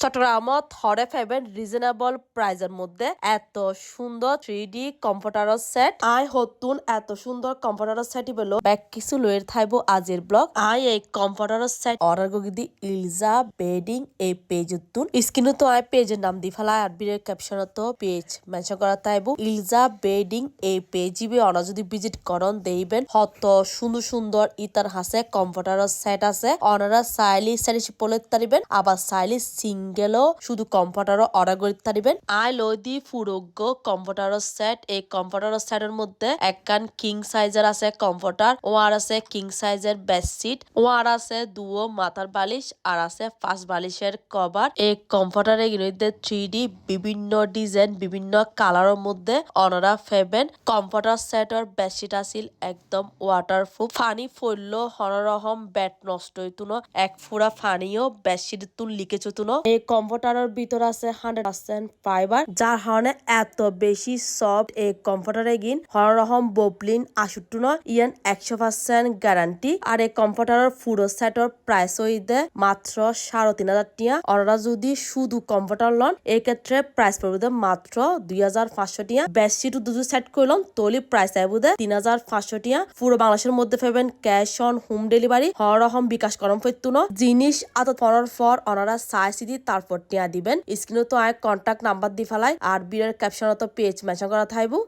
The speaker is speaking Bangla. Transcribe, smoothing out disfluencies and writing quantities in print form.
চট্টগ্রামত হরে ফেবেন রিজনেবল প্রাইজের মধ্যে এত সুন্দর 3D কম্পিউটার সেট আই হতুন এত সুন্দর কম্পিউটার সেট বলো ব্যাক কিছু লয়ের থাইবো আজির ব্লগ আই এই কম্পিউটার সেট অর্ডার গগিদি ইলজা বেডিং এই পেজ তুন স্ক্রিনে তো আই পেজের নাম দি ফেলা আর বিরের ক্যাপশন তো পেজ মেনশন করা তাইবো ইলজা বেডিং এই পেজ বি অনা যদি ভিজিট করন দেইবেন হত সুন্দর সুন্দর ইতার হাসে কম্পিউটার সেট আছে অনারা সাইলি সাইলি পলে তারিবেন আবার সাইলি গেলেও শুধু কম্পিউটারও অর্ডার করতে পারবেন আই লদি ফুরোগ্য কম্পিউটার সেট এই কম্পিউটার সেটের মধ্যে একখান কিং সাইজের আছে কম্পিউটার ও আর আছে কিং সাইজের বেডশিট ও আর আছে দুও মাথার বালিশ আর আছে ফার্স্ট বালিশের কভার এই কম্পিউটারের মধ্যে 3D বিভিন্ন ডিজাইন বিভিন্ন কালারের মধ্যে অনরা ফেবেন কম্পিউটার সেটের বেডশিট আছিল একদম ওয়াটারপ্রুফ ফানি ফললো হনরহম ব্যাট নষ্ট হইতো না এক ফুরা ফানিও বেডশিট তুন লিখেছো তুনো এই কম্পিউটারের ভিতর আছে 100% ফাইবার যার কারণে এত বেশি সফট এই কম্পিউটারে গিন হররহম ববলিন আসুট্টু ন ইয়ান 100% গ্যারান্টি আর এই কম্পিউটারের পুরো সেটর প্রাইস হইতে মাত্র 3,500 টিয়া ওরা যদি শুধু কম্পিউটার লন এই ক্ষেত্রে প্রাইস পড়বে মাত্র 2,500 টিয়া বেডশিট দুটো সেট করলাম তোলি প্রাইস আইবুদে 3,500 টিয়া পুরো বাংলাদেশের মধ্যে পাবেন ক্যাশ অন হোম ডেলিভারি হররহম বিকাশ করম ফেতুন জিনিস আত পড়ার পর ওনারা সাইজ দি তারপর টিয়া দিবেন স্ক্রিনে তো আয় কন্টাক্ট নাম্বার দি ফেলাই আর বিয়ের ক্যাপশন তো পেজ মেনশন করা থাকবো।